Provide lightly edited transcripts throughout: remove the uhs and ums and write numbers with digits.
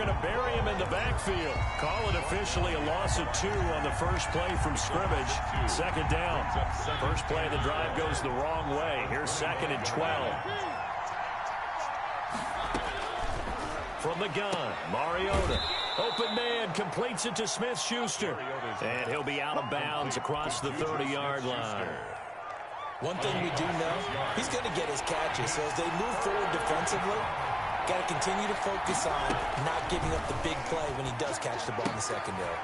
going to bury him in the backfield. Call it officially a loss of 2 on the first play from scrimmage. Second down. First play of the drive goes the wrong way. Here's 2nd and 12. From the gun, Mariota. Open man, completes it to Smith-Schuster. And he'll be out of bounds across the 30-yard line. One thing we do know, he's going to get his catches. So as they move forward defensively, got to continue to focus on not giving up the big play when he does catch the ball in the secondary.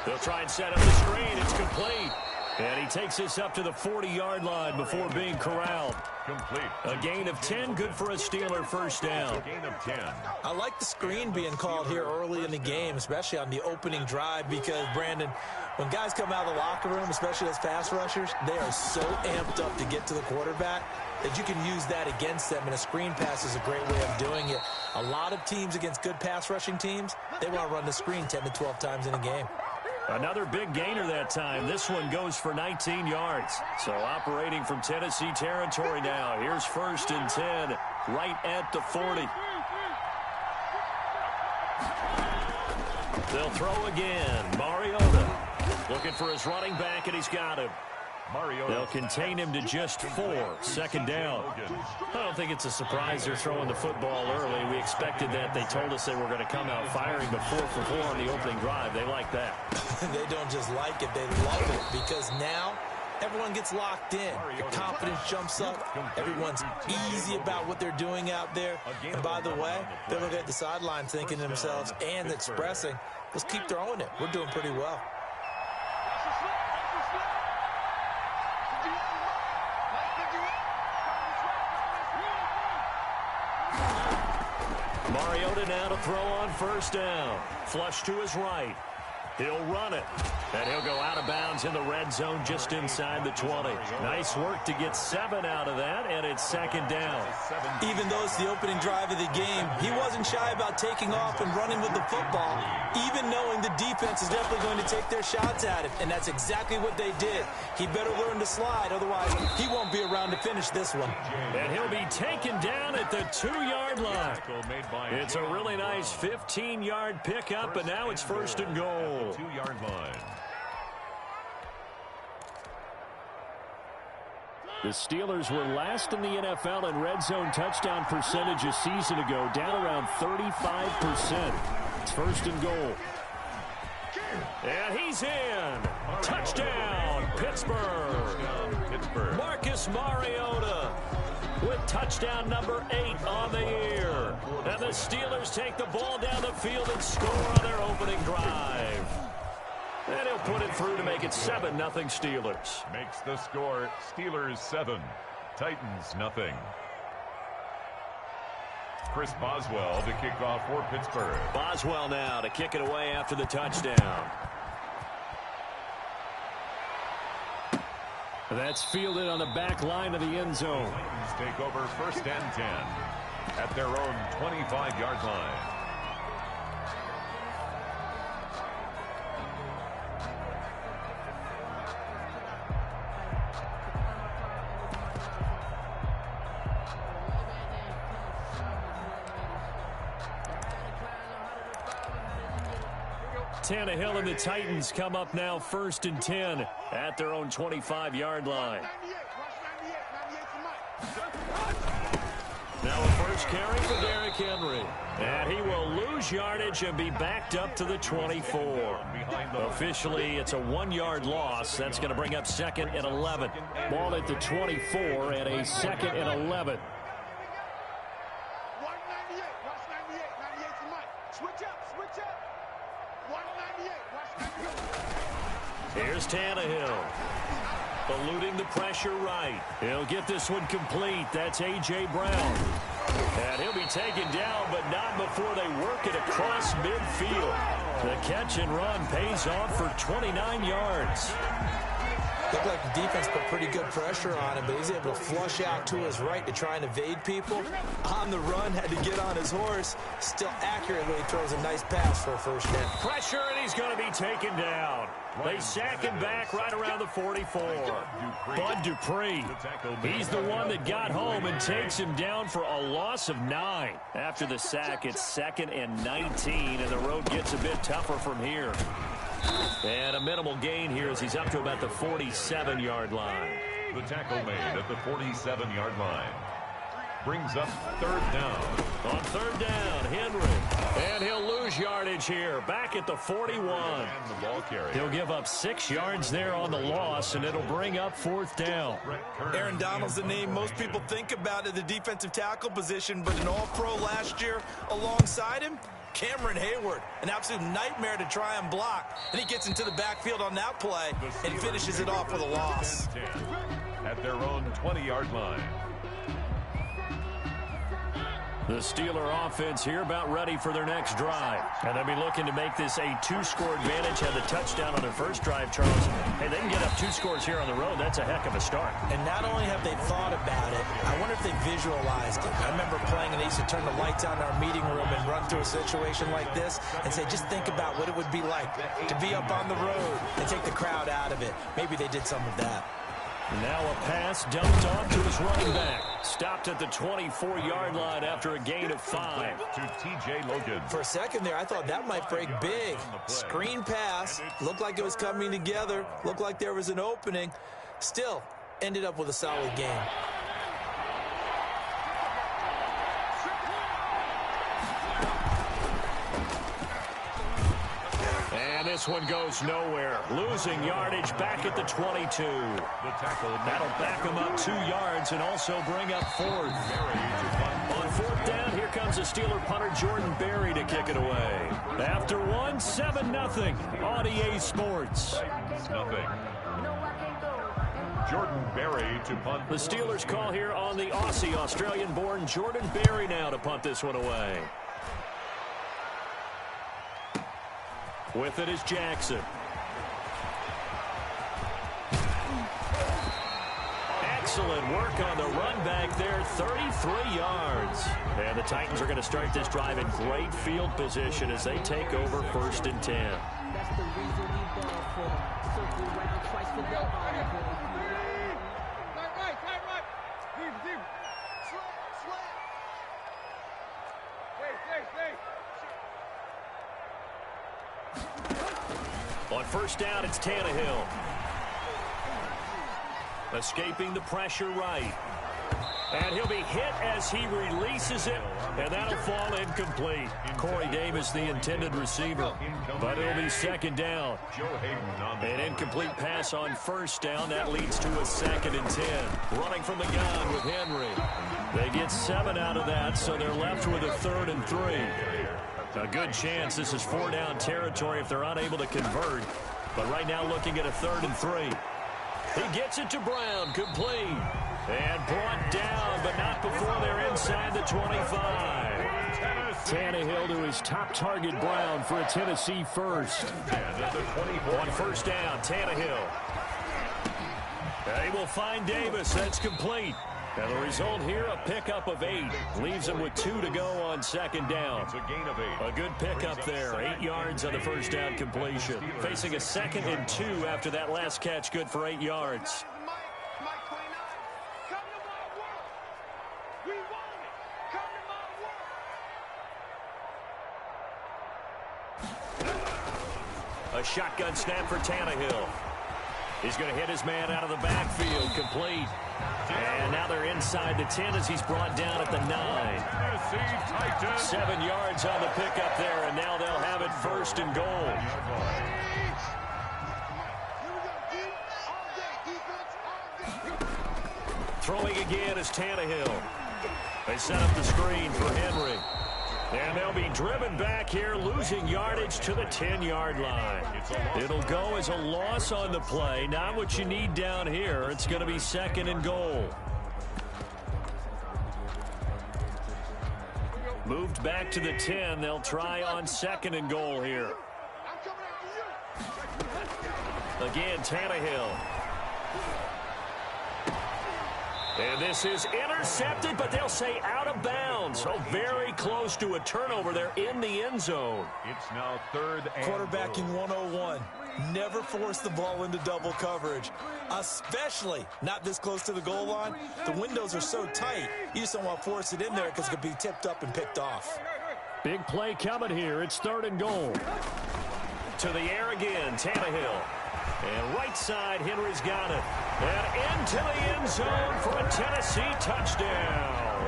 They'll try and set up the screen. It's complete. And he takes this up to the 40-yard line before being corralled. Complete. A gain of 10, good for a Steeler first down. Gain of 10. I like the screen being called here early in the game, especially on the opening drive, because, Brandon, when guys come out of the locker room, especially as pass rushers, they are so amped up to get to the quarterback that you can use that against them, and a screen pass is a great way of doing it. A lot of teams against good pass rushing teams, they want to run the screen 10 to 12 times in a game. Another big gainer that time. This one goes for 19 yards. So operating from Tennessee territory now. Here's 1st and 10, right at the 40. They'll throw again. Mariota looking for his running back, and he's got him. They'll contain him to just 4. Second down. I don't think it's a surprise they're throwing the football early. We expected that. They told us they were going to come out firing the 4 for 4 on the opening drive. They like that. They don't just like it, they love it, because now everyone gets locked in. Your confidence jumps up. Everyone's easy about what they're doing out there. And by the way, they look at the sideline thinking to themselves and expressing, let's keep throwing it. We're doing pretty well. Mariota now to throw on first down. Flush to his right. He'll run it. And he'll go out of bounds in the red zone just inside the 20. Nice work to get 7 out of that, and it's second down. Even though it's the opening drive of the game, he wasn't shy about taking off and running with the football, even knowing the defense is definitely going to take their shots at him, and that's exactly what they did. He better learn to slide, otherwise he won't be around to finish this one. And he'll be taken down at the 2-yard line. It's a really nice 15-yard pickup, and now it's 1st and goal. 2-yard line. The Steelers were last in the NFL in red zone touchdown percentage a season ago, down around 35%. It's 1st and goal. And he's in. Touchdown, Pittsburgh. Marcus Mariota with touchdown number 8 on the year. And the Steelers take the ball down the field and score on their opening drive. And he'll put it through to make it 7-0 Steelers. Makes the score Steelers 7, Titans 0. Chris Boswell to kick off for Pittsburgh. Boswell now to kick it away after the touchdown. That's fielded on the back line of the end zone. Titans take over 1st and 10 at their own 25-yard line. Tannehill and the Titans come up now 1st and 10 at their own 25-yard line. Now a first carry for Derrick Henry. And he will lose yardage and be backed up to the 24. Officially, it's a 1-yard loss. That's going to bring up 2nd and 11. Ball at the 24 and a 2nd and 11. Here's Tannehill. Eluding the pressure right. He'll get this one complete. That's A.J. Brown. And he'll be taken down, but not before they work it across midfield. The catch and run pays off for 29 yards. Looked like the defense put pretty good pressure on him, but he's able to flush out to his right to try and evade people. On the run, had to get on his horse. Still accurately throws a nice pass for a first down. Pressure, and he's going to be taken down. They sack him back right around the 44. Bud Dupree, he's the one that got home and takes him down for a loss of 9. After the sack, it's 2nd and 19, and the road gets a bit tougher from here. And a minimal gain here as he's up to about the 47-yard line. The tackle made at the 47-yard line. Brings up 3rd down. On 3rd down, Henry. And he'll lose yardage here. Back at the 41. And the ball carrier. He'll give up 6 yards there on the loss, and it'll bring up 4th down. Aaron Donald's the name most people think about at the defensive tackle position, but an all-pro last year alongside him, Cameron Hayward, an absolute nightmare to try and block. And he gets into the backfield on that play and finishes it off with a loss. At their own 20-yard line. The Steeler offense here about ready for their next drive. And they'll be looking to make this a 2-score advantage. Had the touchdown on their first drive, Charles. Hey, they can get up 2 scores here on the road. That's a heck of a start. And not only have they thought about it, I wonder if they visualized it. I remember playing and they used to turn the lights on in our meeting room and run through a situation like this and say, just think about what it would be like to be up on the road and take the crowd out of it. Maybe they did some of that. Now a pass dumped off to his running back. Stopped at the 24-yard line after a gain of 5. To T.J. Logan. For a second there, I thought that might break big. Screen pass. Looked like it was coming together. Looked like there was an opening. Still, ended up with a solid game. This one goes nowhere. Losing yardage back at the 22. That'll back him up 2 yards and also bring up 4th. On 4th down, here comes the Steeler punter Jordan Berry to kick it away. After 1, 7-0 on EA Sports. Nothing. Jordan Berry to punt. The Steelers call here on the Aussie, Australian-born Jordan Berry now to punt this one away. With it is Jackson. Excellent work on the run back there, 33 yards. And the Titans are going to start this drive in great field position as they take over 1st and 10. That's the reason we ball for them. Circle around twice for the honor. Right. Deep. Slant. Stay. On 1st down, it's Tannehill. Escaping the pressure right. And he'll be hit as he releases it, and that'll fall incomplete. Corey Davis, the intended receiver, but it'll be 2nd down. An incomplete pass on 1st down. That leads to a 2nd and 10. Running from the gun with Henry. They get 7 out of that, so they're left with a 3rd and 3. A good chance this is 4-down territory if they're unable to convert. But right now looking at a 3rd and 3. He gets it to Brown, complete. And brought down, but not before they're inside the 25. Tannehill to his top target, Brown, for a Tennessee first. On 1st down, Tannehill. They will find Davis. That's complete. And the result here, a pickup of 8. Leaves him with 2 to go on 2nd down. It's a gain of 8. A good pickup there. 8 yards on the 1st down completion. Facing a 2nd and 2 after that last catch, good for 8 yards. A shotgun snap for Tannehill. He's going to hit his man out of the backfield, complete. And now they're inside the 10 as he's brought down at the 9. 7 yards on the pickup there, and now they'll have it 1st and goal. Throwing again is Tannehill. They set up the screen for Henry. And they'll be driven back here, losing yardage to the 10-yard line. It'll go as a loss on the play. Not what you need down here. It's going to be 2nd and goal. Moved back to the 10. They'll try on 2nd and goal here. Again, Tannehill. And this is intercepted, but they'll say out of bounds. So very close to a turnover there in the end zone. It's now 3rd and Quarterbacking 101. Never force the ball into double coverage, especially not this close to the goal line. The windows are so tight, you just don't want to force it in there because it could be tipped up and picked off. Big play coming here. It's 3rd and goal. To the air again, Tannehill. And right side, Henry's got it. And into the end zone for a Tennessee touchdown.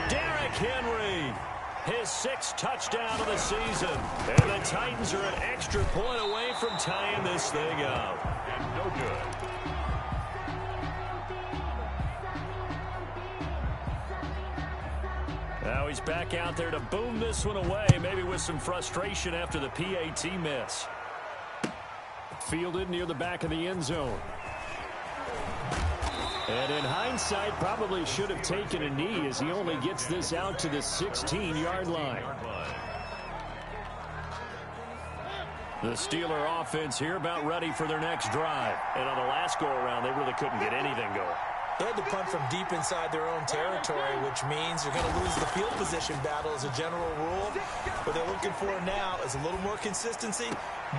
Derrick Henry, his 6th touchdown of the season. And the Titans are an extra point away from tying this thing up. And no good. Now he's back out there to boom this one away, maybe with some frustration after the PAT miss. Fielded near the back of the end zone. And in hindsight, probably should have taken a knee as he only gets this out to the 16-yard line. The Steeler offense here about ready for their next drive. And on the last go-around, they really couldn't get anything going. They had to punt from deep inside their own territory, which means you're going to lose the field position battle as a general rule. What they're looking for now is a little more consistency,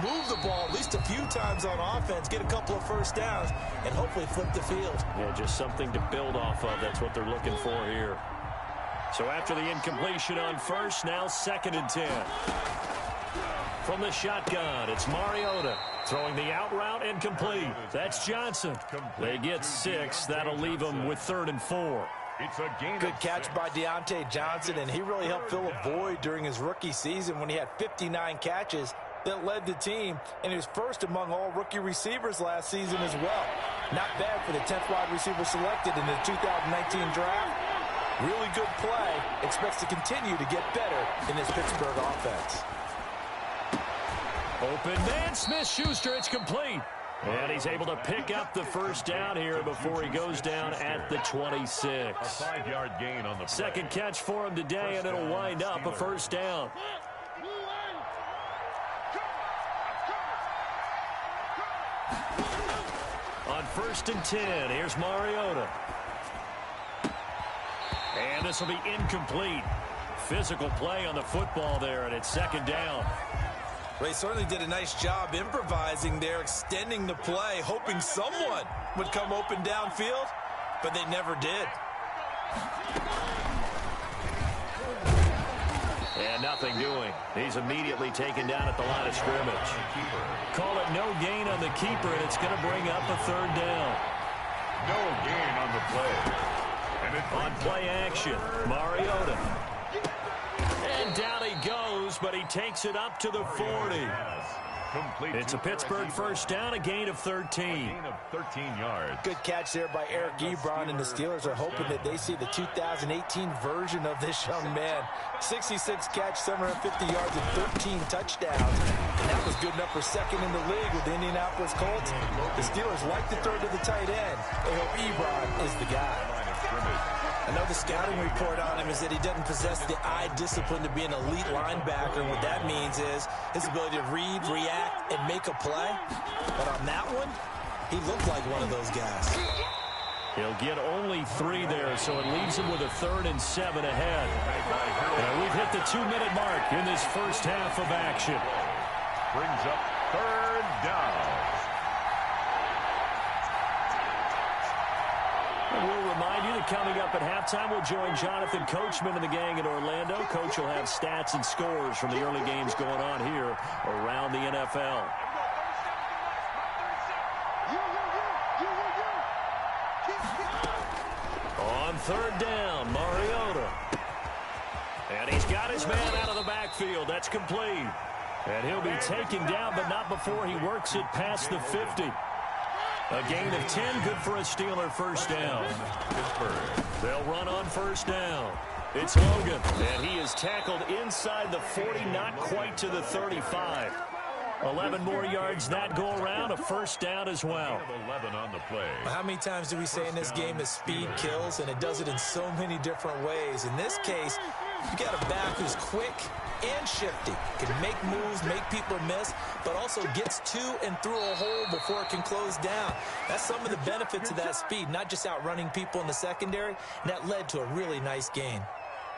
move the ball at least a few times on offense, get a couple of first downs, and hopefully flip the field. Yeah, just something to build off of. That's what they're looking for here. So after the incompletion on first, now 2nd and 10. From the shotgun, it's Mariota. Throwing the out route and complete. That's Johnson. They get 6. That'll leave them with 3rd and 4. It's a gain. Good catch by Deontay Johnson, and he really helped fill a void during his rookie season when he had 59 catches that led the team, and he was first among all rookie receivers last season as well. Not bad for the 10th wide receiver selected in the 2019 draft. Really good play. Expects to continue to get better in this Pittsburgh offense. Open man, Smith-Schuster, it's complete. And he's able to pick up the first down here before he goes down at the 26. A 5-yard gain on the play. 2nd catch for him today, and it'll wind up a first down. On 1st and 10, here's Mariota. And this will be incomplete. Physical play on the football there, and it's 2nd down. They certainly did a nice job improvising there, extending the play, hoping someone would come open downfield, but they never did. And nothing doing. He's immediately taken down at the line of scrimmage. Call it no gain on the keeper, and it's going to bring up a 3rd down. No gain on the play. And it on play action, Mariota. And down he goes, but he takes it up to the 40. It's a Pittsburgh first down, a gain of 13. Gain of 13 yards. Good catch there by Eric Ebron, and the Steelers are hoping that they see the 2018 version of this young man. 66 catch, 750 yards, and 13 touchdowns. And that was good enough for 2nd in the league with the Indianapolis Colts. The Steelers like to throw to the tight end. They hope Ebron is the guy. I know the scouting report on him is that he doesn't possess the eye discipline to be an elite linebacker. And what that means is his ability to read, react, and make a play. But on that one, he looked like one of those guys. He'll get only 3 there, so it leaves him with a 3rd and 7 ahead. And we've hit the 2-minute mark in this first half of action. Brings up 3rd down. We'll remind you that coming up at halftime, we'll join Jonathan Coachman and the gang in Orlando. Coach will have stats and scores from the early games going on here around the NFL. On 3rd down, Mariota. And he's got his man out of the backfield. That's complete. And he'll be taken down, but not before he works it past the 50. A gain of 10, good for a Steeler first down. They'll run on first down. It's Logan, and he is tackled inside the 40, not quite to the 35. 11 more yards that go around, a first down as well. 11 on the play. How many times do we say in this game that speed kills, and it does it in so many different ways? In this case, You got a back who's quick and shifty, can make moves, make people miss, but also gets to and through a hole before it can close down. That's some of the benefits of that speed, not just outrunning people in the secondary, and that led to a really nice gain.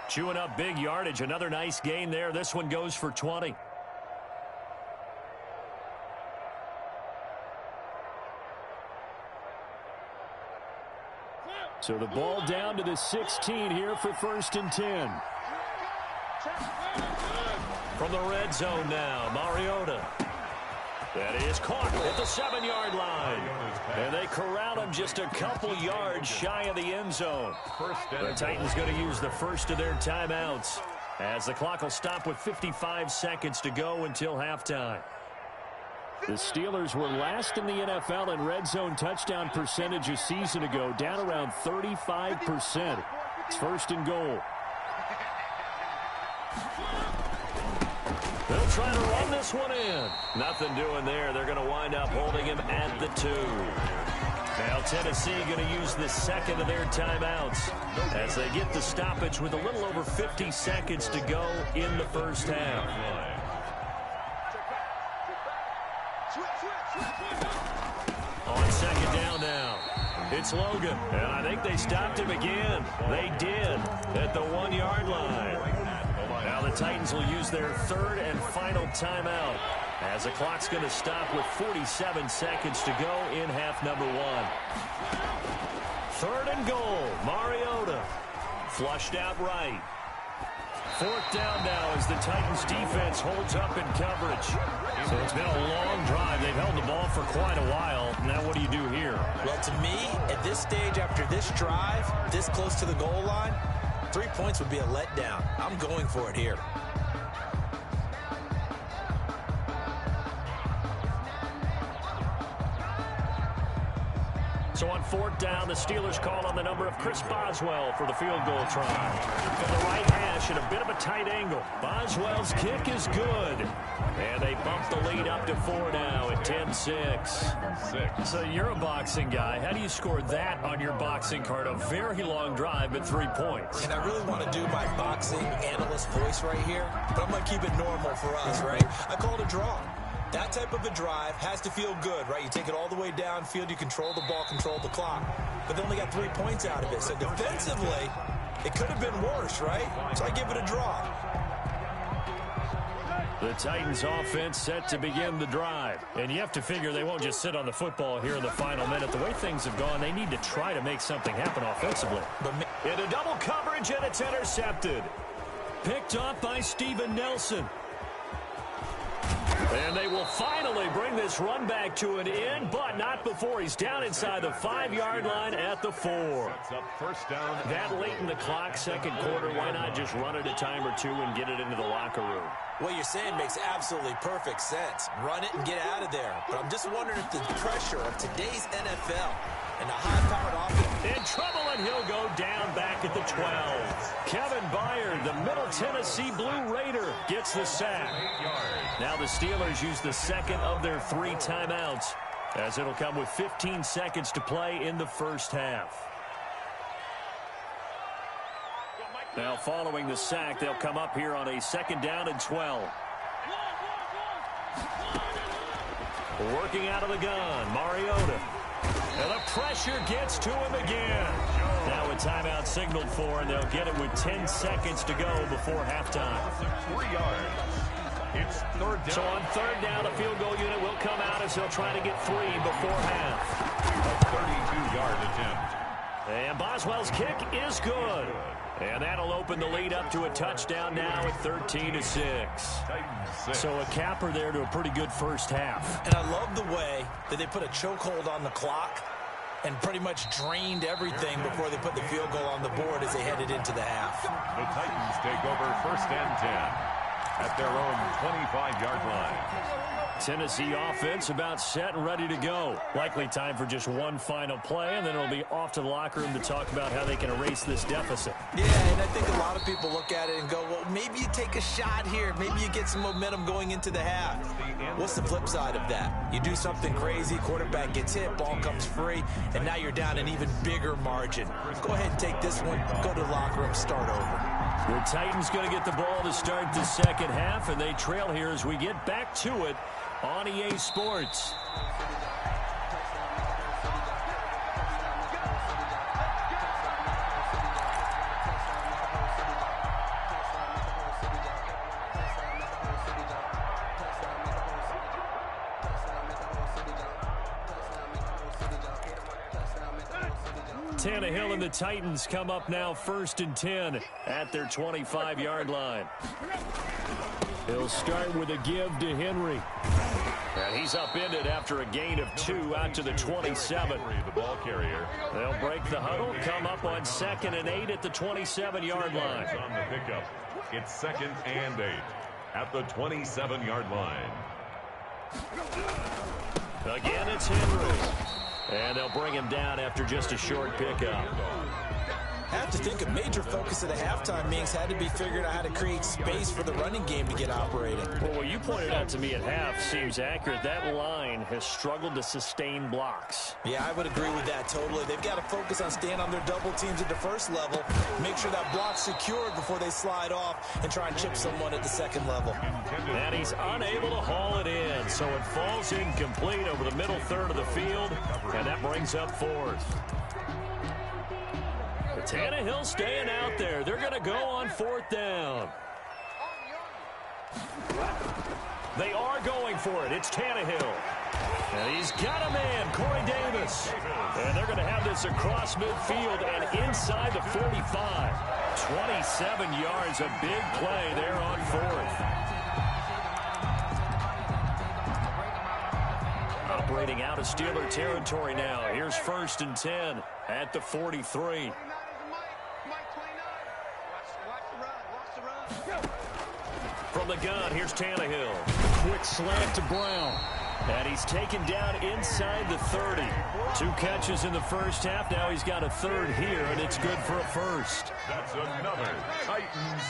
Chewing up big yardage, another nice gain there. This one goes for 20. So the ball down to the 16 here for 1st and 10. From the red zone now, Mariota. That is caught at the 7-yard line. And they corral him just a couple yards shy of the end zone. The Titans going to use the first of their timeouts as the clock will stop with 55 seconds to go until halftime. The Steelers were last in the NFL in red zone touchdown percentage a season ago, down around 35%. It's 1st and goal. They'll try to run this one in. Nothing doing there. They're going to wind up holding him at the 2. Now Tennessee going to use the second of their timeouts as they get the stoppage with a little over 50 seconds to go in the first half. On 2nd down now, it's Logan. And I think they stopped him again. They did at the 1-yard line. Now the Titans will use their 3rd and final timeout as the clock's going to stop with 47 seconds to go in half number 1. 3rd and goal. Mariota flushed out right. 4th down now as the Titans defense holds up in coverage. So it's been a long drive. They've held the ball for quite a while. Now what do you do here? Well, to me, at this stage, after this drive, this close to the goal line, 3 points would be a letdown. I'm going for it here. So on 4th down, the Steelers call on the number of Chris Boswell for the field goal try. From the right hash at a bit of a tight angle. Boswell's kick is good. And they bump the lead up to 4 now at 10-6. So you're a boxing guy. How do you score that on your boxing card? A very long drive, but 3 points. And I really want to do my boxing analyst voice right here, but I'm going to keep it normal for us, right? I call it a draw. That type of a drive has to feel good, right? You take it all the way downfield, you control the ball, control the clock. But they only got 3 points out of it. So defensively, it could have been worse, right? So I give it a draw. The Titans offense set to begin the drive. And you have to figure they won't just sit on the football here in the final minute. The way things have gone, they need to try to make something happen offensively. Into double coverage, and it's intercepted. Picked off by Steven Nelson. And they will finally bring this run back to an end, but not before he's down inside the 5-yard line at the 4. First down. That late in the clock, 2nd quarter, why not just run it a time or 2 and get it into the locker room? What you're saying makes absolutely perfect sense. Run it and get out of there. But I'm just wondering if the pressure of today's NFL and the high-powered offense. In trouble, and he'll go down back at the 12. Kevin Byard, the Middle Tennessee Blue Raider, gets the sack. Now the Steelers use the second of their 3 timeouts, as it'll come with 15 seconds to play in the first half. Now following the sack, they'll come up here on a 2nd down and 12. Working out of the gun, Mariota. And the pressure gets to him again. Now a timeout signaled for, and they'll get it with 10 seconds to go before halftime. 3 yards. It's 3rd down. So on 3rd down, the field goal unit will come out as they'll try to get 3 before half. A 32-yard attempt. And Boswell's kick is good. And that'll open the lead up to a touchdown now at 13-6. So a capper there to a pretty good first half. And I love the way that they put a chokehold on the clock and pretty much drained everything before they put the field goal on the board as they headed into the half. The Titans take over 1st and 10 at their own 25-yard line. Tennessee offense about set and ready to go. Likely time for just one final play, and then it'll be off to the locker room to talk about how they can erase this deficit. Yeah, and I think a lot of people look at it and go, well, maybe you take a shot here. Maybe you get some momentum going into the half. What's the flip side of that? You do something crazy, quarterback gets hit, ball comes free, and now you're down an even bigger margin. Go ahead and take this one, go to the locker room, start over. The Titans going to get the ball to start the second half, and they trail here as we get back to it on EA Sports. Tannehill and the Titans come up now 1st and 10 at their 25-yard line. He'll start with a give to Henry. And he's upended after a gain of 2 out to the 27. The ball carrier. They'll break the huddle, come up on 2nd and 8 at the 27-yard line. On the pickup, it's 2nd and 8 at the 27-yard line. Again, it's Henry. And they'll bring him down after just a short pickup. I have to think a major focus of the halftime meetings had to be figuring out how to create space for the running game to get operating. Well, what you pointed out to me at half seems accurate. That line has struggled to sustain blocks. Yeah, I would agree with that totally. They've got to focus on staying on their double teams at the first level, make sure that block's secured before they slide off and try and chip someone at the second level. And he's unable to haul it in, so it falls incomplete over the middle third of the field, and that brings up 4th. Tannehill staying out there. They're going to go on 4th down. They are going for it. It's Tannehill. And he's got a man, Corey Davis. And they're going to have this across midfield and inside the 45. 27 yards, a big play there on 4th. Operating out of Steeler territory now. Here's 1st and 10 at the 43. From the gun, here's Tannehill. Quick slant to Brown. And he's taken down inside the 30. 2 catches in the first half. Now he's got a 3rd here, and it's good for a 1st. That's another Titans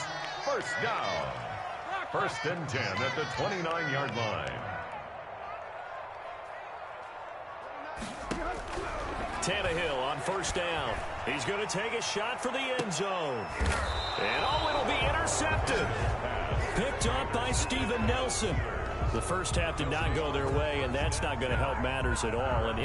first down. 1st and 10 at the 29-yard line. Tannehill on 1st down. He's going to take a shot for the end zone. And it'll be intercepted. Picked up by Steven Nelson. The first half did not go their way, and that's not going to help matters at all. An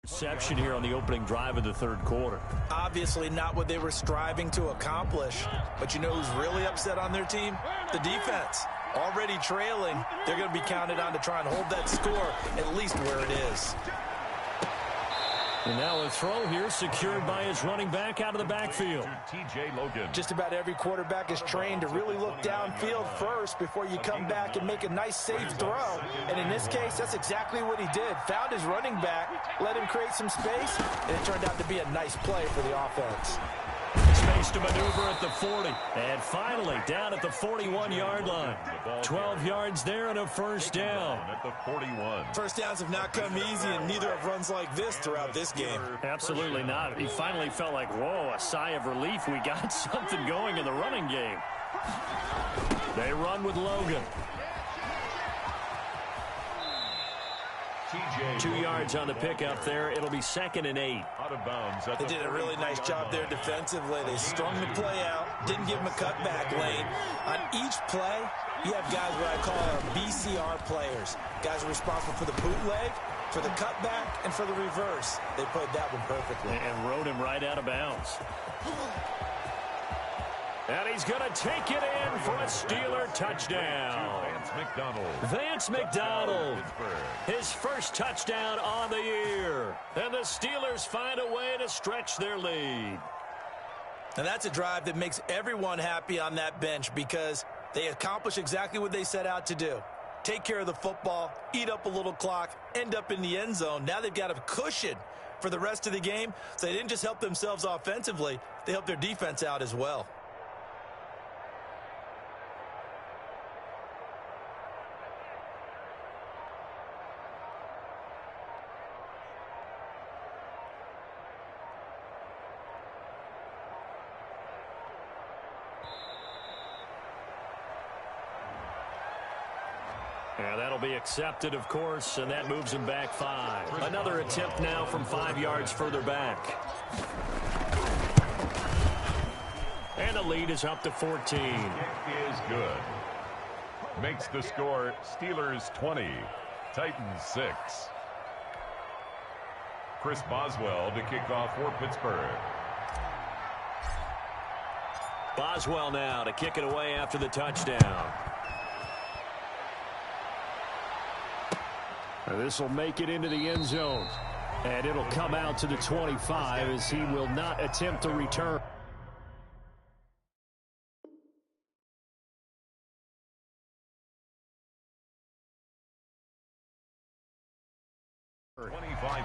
interception here on the opening drive of the 3rd quarter. Obviously not what they were striving to accomplish. But you know who's really upset on their team? The defense. Already trailing, they're going to be counted on to try and hold that score at least where it is. And now a throw here secured by his running back out of the backfield. T.J. Logan. Just about every quarterback is trained to really look downfield first before you come back and make a nice, safe throw. And in this case, that's exactly what he did. Found his running back, let him create some space, and it turned out to be a nice play for the offense. Space to maneuver at the 40. And finally, down at the 41-yard line. 12 yards there and a 1st down. At the 41. First downs have not come easy, and neither have runs like this throughout this game. Absolutely not. He finally felt like, whoa, a sigh of relief. We got something going in the running game. They run with Logan. 2 yards on the pickup there. It'll be 2nd and 8. Out of bounds. They did a really nice job there defensively. They strung the play out, didn't give him a cutback lane. On each play, you have guys what I call our BCR players. Guys are responsible for the bootleg, for the cutback, and for the reverse. They played that one perfectly. And rode him right out of bounds. And he's going to take it in for a Steeler touchdown. Vance McDonald. His first touchdown on the year. And the Steelers find a way to stretch their lead. And that's a drive that makes everyone happy on that bench because they accomplish exactly what they set out to do. Take care of the football, eat up a little clock, end up in the end zone. Now they've got a cushion for the rest of the game. So they didn't just help themselves offensively, they helped their defense out as well. And that'll be accepted, of course, and that moves him back 5. Another attempt now from 5 yards further back. And the lead is up to 14. Kick is good. Makes the score Steelers 20, Titans 6. Chris Boswell to kick off for Pittsburgh. Boswell now to kick it away after the touchdown. This will make it into the end zone. And it'll come out to the 25 as he will not attempt to return.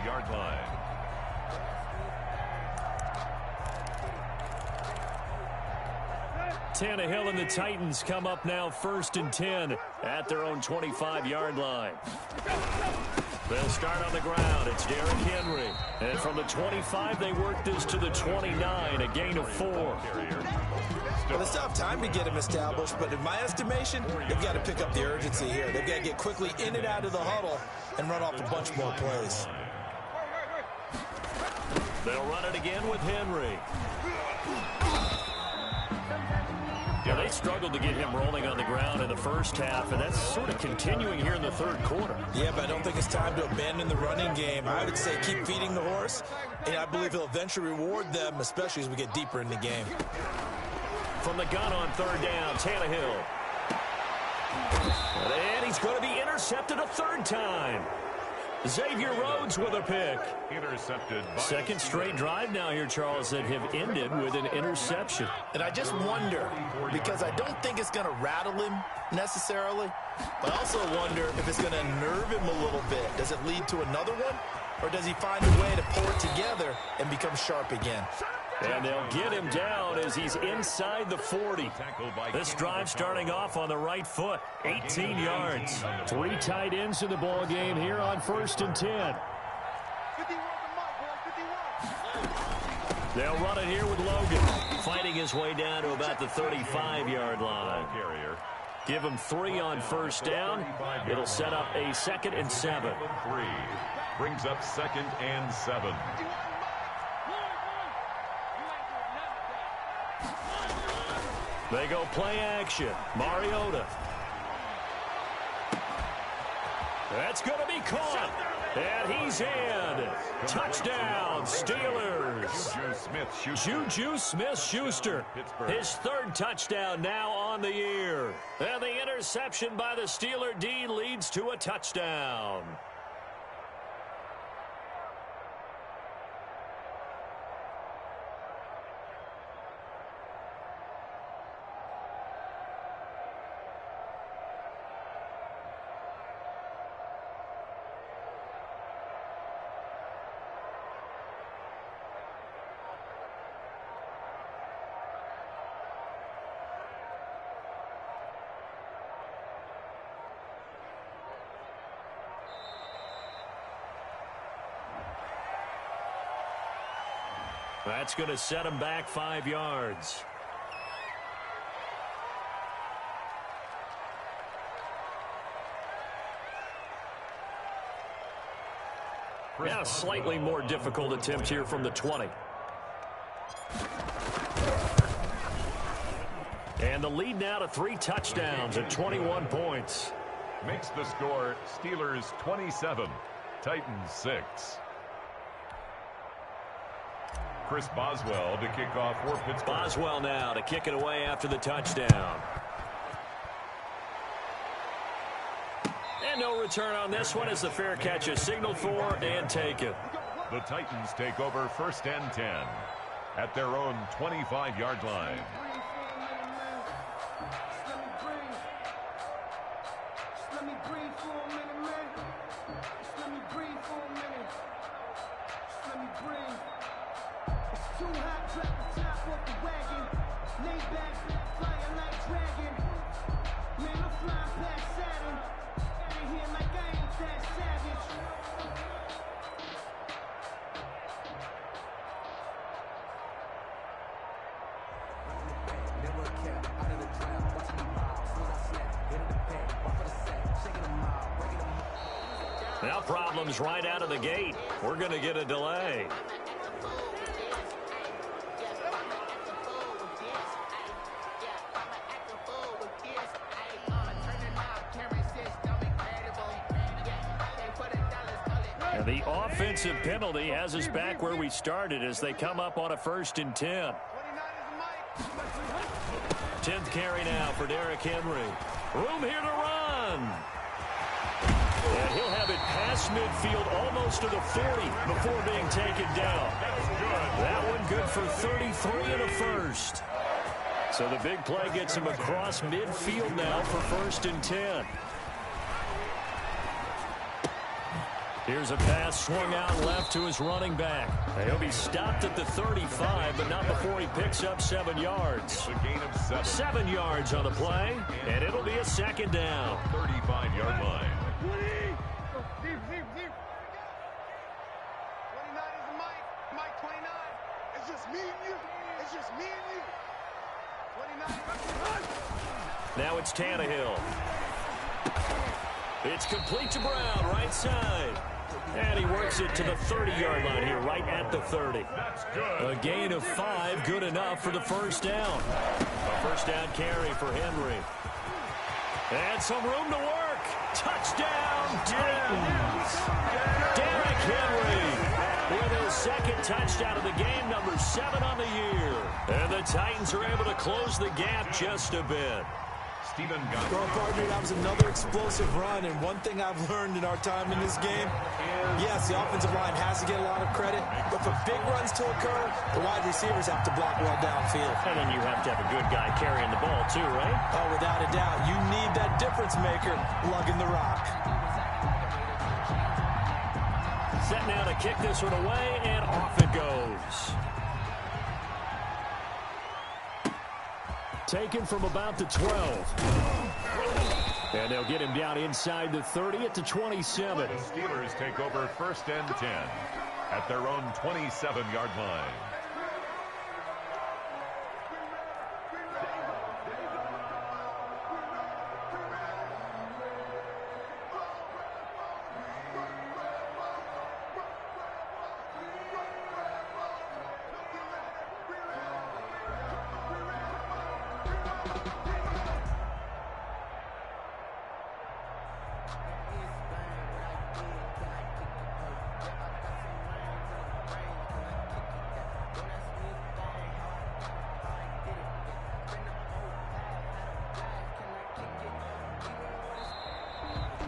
Yard line. Tannehill and the Titans come up now 1st and 10 at their own 25-yard line. They'll start on the ground. It's Derrick Henry. And from the 25, they work this to the 29, a gain of 4. Well, they still have time to get him established, but in my estimation, they've got to pick up the urgency here. They've got to get quickly in and out of the huddle and run off a bunch more plays. They'll run it again with Henry. Yeah, they struggled to get him rolling on the ground in the first half, and that's sort of continuing here in the third quarter. Yeah, but I don't think it's time to abandon the running game. I would say keep feeding the horse, and I believe he'll eventually reward them, especially as we get deeper in the game. From the gun on 3rd down, Tannehill. And he's going to be intercepted a 3rd time. Xavier Rhodes with a pick. Intercepted. Second straight drive now here, Charles, that have ended with an interception. And I just wonder, because I don't think it's going to rattle him necessarily, but I also wonder if it's going to nerve him a little bit. Does it lead to another one? Or does he find a way to pull it together and become sharp again? And they'll get him down as he's inside the 40. This drive starting off on the right foot, 18 yards. 3 tight ends in the ball game here on 1st and 10. They'll run it here with Logan, fighting his way down to about the 35-yard line. Give him 3 on 1st down. It'll set up a 2nd and 7. 3 brings up 2nd and 7. They go play action. Mariota. That's going to be caught. And he's in. Touchdown, Steelers. Juju Smith-Schuster. His 3rd touchdown now on the year. And the interception by the Steeler D leads to a touchdown. That's going to set him back 5 yards. Now, slightly more difficult attempt here from the 20. And the lead now to 3 touchdowns at 21 points. Makes the score Steelers 27, Titans 6. Chris Boswell to kick off for Pittsburgh. Boswell now to kick it away after the touchdown. And no return on this one as the fair catch is signaled for and taken. The Titans take over 1st and 10 at their own 25-yard line. Never kept out of the draft, watching me ball. Soon as I snap, into the pack, off of the sack, shaking them out. Now problems right out of the gate. We're going to get a delay. And the offensive penalty has us back where we started as they come up on a 1st and 10. 10th carry now for Derrick Henry. Room here to run. And he'll have it past midfield almost to the 40 before being taken down. That one good for 33 and a first. So the big play gets him across midfield now for 1st and 10. Here's a pass swung out left to his running back. He'll be stopped at the 35, but not before he picks up 7 yards. A gain of 7. 7 yards on the play, and it'll be a 2nd down. 35-yard line. 29 is the mic. Mike 29. It's just me and you. It's just me and you. 29. Now it's Tannehill. It's complete to Brown, right side. And he works it to the 30-yard line here, right at the 30. That's good. A gain of 5, good enough for the 1st down. A 1st down carry for Henry. And some room to work. Touchdown, Titans. Derrick Henry with his 2nd touchdown of the game, number 7 on the year. And the Titans are able to close the gap just a bit. Stephen Well, partner, that was another explosive run, and one thing I've learned in our time in this game, yes, the offensive line has to get a lot of credit, but for big runs to occur, the wide receivers have to block well downfield. And then you have to have a good guy carrying the ball too, right? Oh, without a doubt, you need that difference maker lugging the rock. Set now to kick this one away, and off it goes. Taken from about the 12. And they'll get him down inside the 30 at the 27. The Steelers take over 1st and 10 at their own 27-yard line.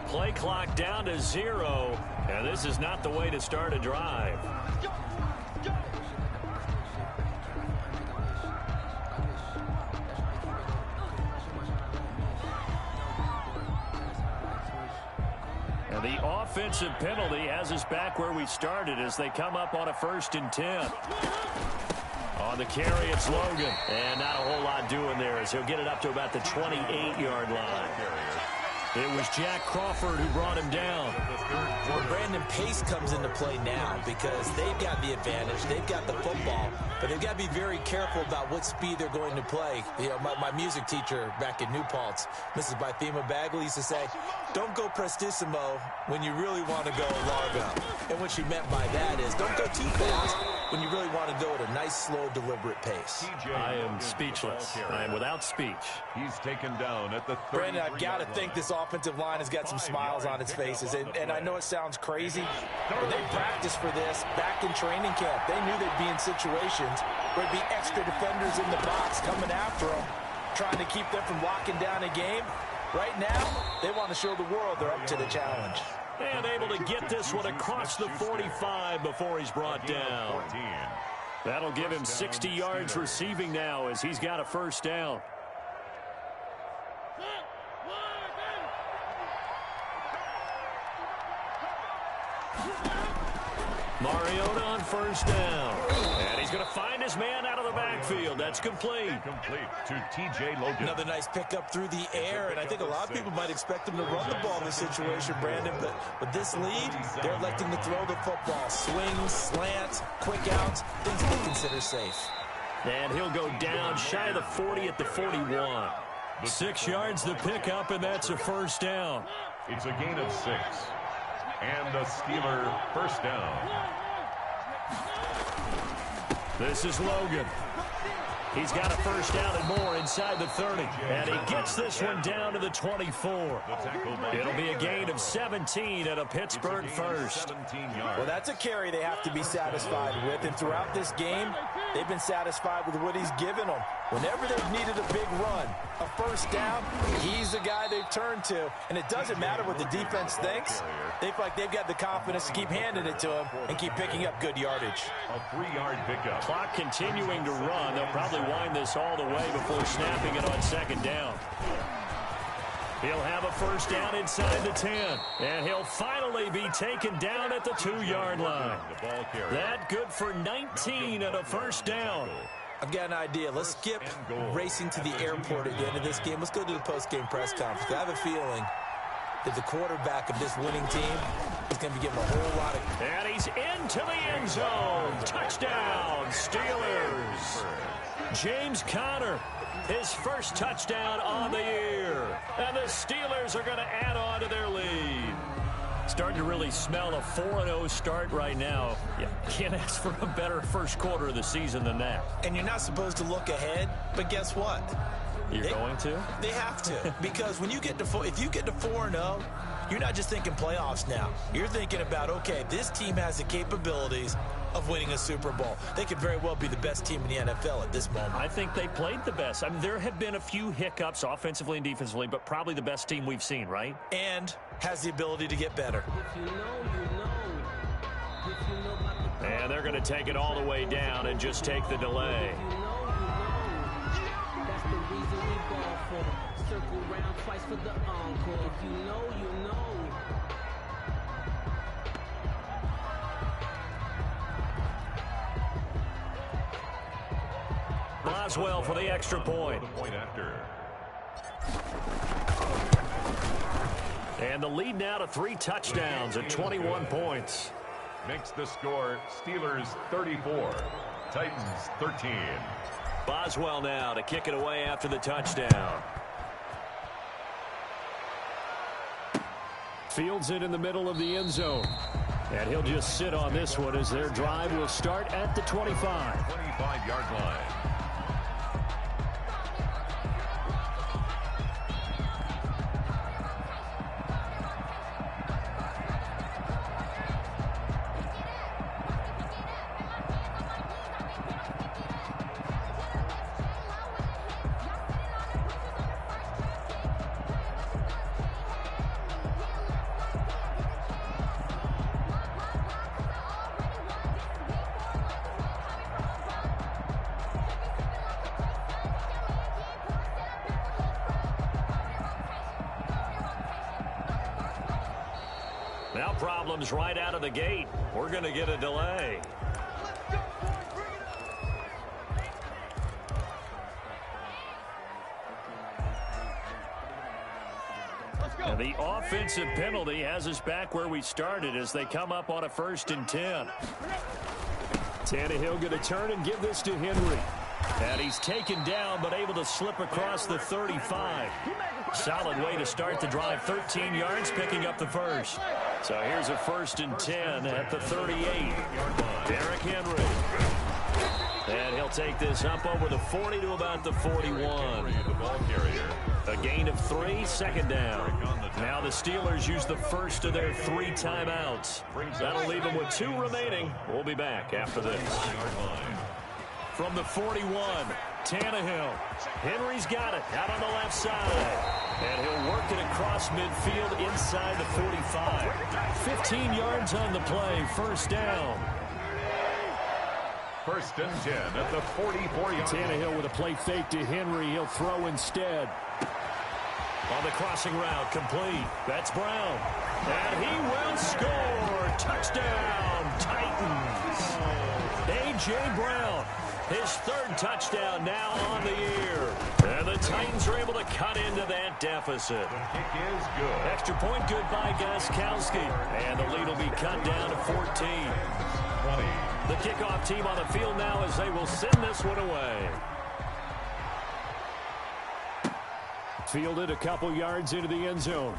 Play clock down to 0, and this is not the way to start a drive. And the offensive penalty has us back where we started as they come up on a 1st and 10. On the carry, it's Logan. And not a whole lot doing there as he'll get it up to about the 28-yard line. It was Jack Crawford who brought him down. Well, Brandon, pace comes into play now because they've got the advantage. They've got the football, but they've got to be very careful about what speed they're going to play. You know, my music teacher back in New Paltz, Mrs. Bythema Bagley, used to say, don't go prestissimo when you really want to go largo. And what she meant by that is don't go too fast when you really want to go at a nice, slow, deliberate pace. I am speechless. I am without speech. He's taken down at the 30. Brandon, I've got to think this offensive line has got some smiles on its faces. And I know it sounds crazy, but they practiced for this back in training camp. They knew they'd be in situations where there'd be extra defenders in the box coming after them, trying to keep them from locking down a game. Right now, they want to show the world they're up to the challenge. And able to get this one across the 45 before he's brought down. That'll give him 60 yards receiving now as he's got a 1st down. Mariota on 1st down. And he's going to find his man out of the backfield. That's complete. Complete to T.J. Logan. Another nice pickup through the air, and I think a lot of people might expect him to run the ball in this situation, Brandon, but with this lead, they're electing to throw the football. Swings, slants, quick outs, things they consider safe. And he'll go down shy of the 40 at the 41. 6 yards the pickup, and that's a 1st down. It's a gain of 6. And a Steeler first down. This is Logan. He's got a first down and more inside the 30. And he gets this one down to the 24. It'll be a gain of 17 at a Pittsburgh first. Well, that's a carry they have to be satisfied with. And throughout this game, they've been satisfied with what he's given them. Whenever they've needed a big run, a first down, he's the guy they've turned to. And it doesn't matter what the defense thinks. They feel like they've got the confidence to keep handing it to him and keep picking up good yardage. A 3-yard pickup. Clock continuing to run. They'll probably wind this all the way before snapping it on second down. He'll have a first down inside the 10. And he'll finally be taken down at the 2-yard line. That good for 19 and a first down. I've got an idea. Let's skip racing to the airport at the end of this game. Let's go to the post-game press conference. I have a feeling that the quarterback of this winning team is going to be getting a whole lot of... And he's into the end zone. Touchdown, Steelers. James Conner, his first touchdown on the year. And the Steelers are going to add on to their lead. Starting to really smell a 4-0 start right now. You can't ask for a better first quarter of the season than that. And you're not supposed to look ahead, but guess what? You're going to? They have to. Because when you get to if you get to 4-0, you're not just thinking playoffs now. You're thinking about, okay, this team has the capabilities of winning a Super Bowl. They could very well be the best team in the NFL at this moment. I think they played the best. I mean, there have been a few hiccups offensively and defensively, but probably the best team we've seen, right? And has the ability to get better. And they're going to take it all the way down and just take the delay. That's the reason we ball for. Circle round twice for the encore. If you know, you know. Boswell for the extra point. And the lead now to 3 touchdowns at 21 points. Makes the score Steelers 34, Titans 13. Boswell now to kick it away after the touchdown. Fields it in the middle of the end zone. And he'll just sit on this one as their drive will start at the 25. 25-yard line. Now problems right out of the gate. We're going to get a delay. And the offensive penalty has us back where we started as they come up on a 1st and 10. Tannehill going to turn and give this to Henry. And he's taken down but able to slip across the 35. Solid way to start the drive. 13 yards, picking up the first. So here's a 1st and 10 at the 38. Derrick Henry. And he'll take this up over the 40 to about the 41. A gain of 3, 2nd down. Now the Steelers use the first of their 3 timeouts. That'll leave them with 2 remaining. We'll be back after this. From the 41, Tannehill. Henry's got it out on the left side. And he'll work it across midfield inside the 45. 15 yards on the play, 1st down. 1st and 10 at the 44-yard. Tannehill with a play fake to Henry. He'll throw instead. On the crossing route, complete. That's Brown. And he will score. Touchdown, Titans. A.J. Brown. His 3rd touchdown now on the year. And the Titans are able to cut into that deficit. The kick is good. Extra point good by Gostkowski. And the lead will be cut down to 14. 20. The kickoff team on the field now as they will send this one away. Fielded a couple yards into the end zone.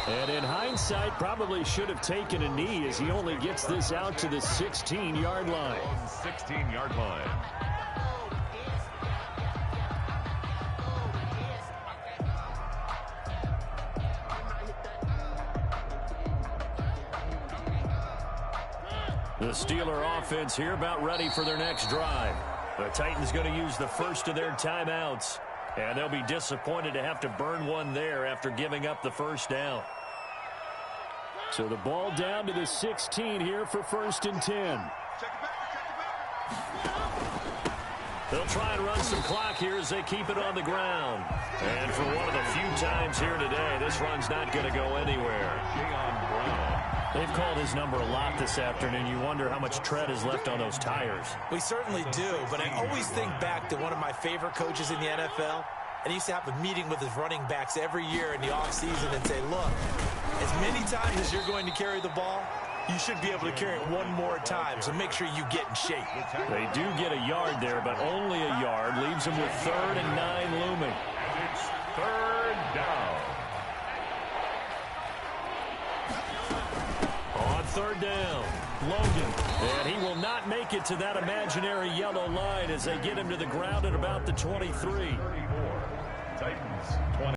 And in hindsight, probably should have taken a knee as he only gets this out to the 16-yard line. 16-yard line. The Steeler offense here about ready for their next drive. The Titans going to use the first of their timeouts. And they'll be disappointed to have to burn one there after giving up the first down. So the ball down to the 16 here for 1st and 10. They'll try and run some clock here as they keep it on the ground. And for one of the few times here today, this run's not going to go anywhere. Jayon Brown. They've called his number a lot this afternoon. You wonder how much tread is left on those tires. We certainly do, but I always think back to one of my favorite coaches in the NFL. And he used to have a meeting with his running backs every year in the offseason and say, look, as many times as you're going to carry the ball, you should be able to carry it one more time, so make sure you get in shape. They do get a yard there, but only a yard. Leaves them with 3rd and 9 looming. It's 3rd down. On 3rd down, Logan. And he will not make it to that imaginary yellow line as they get him to the ground at about the 23. Titans 20.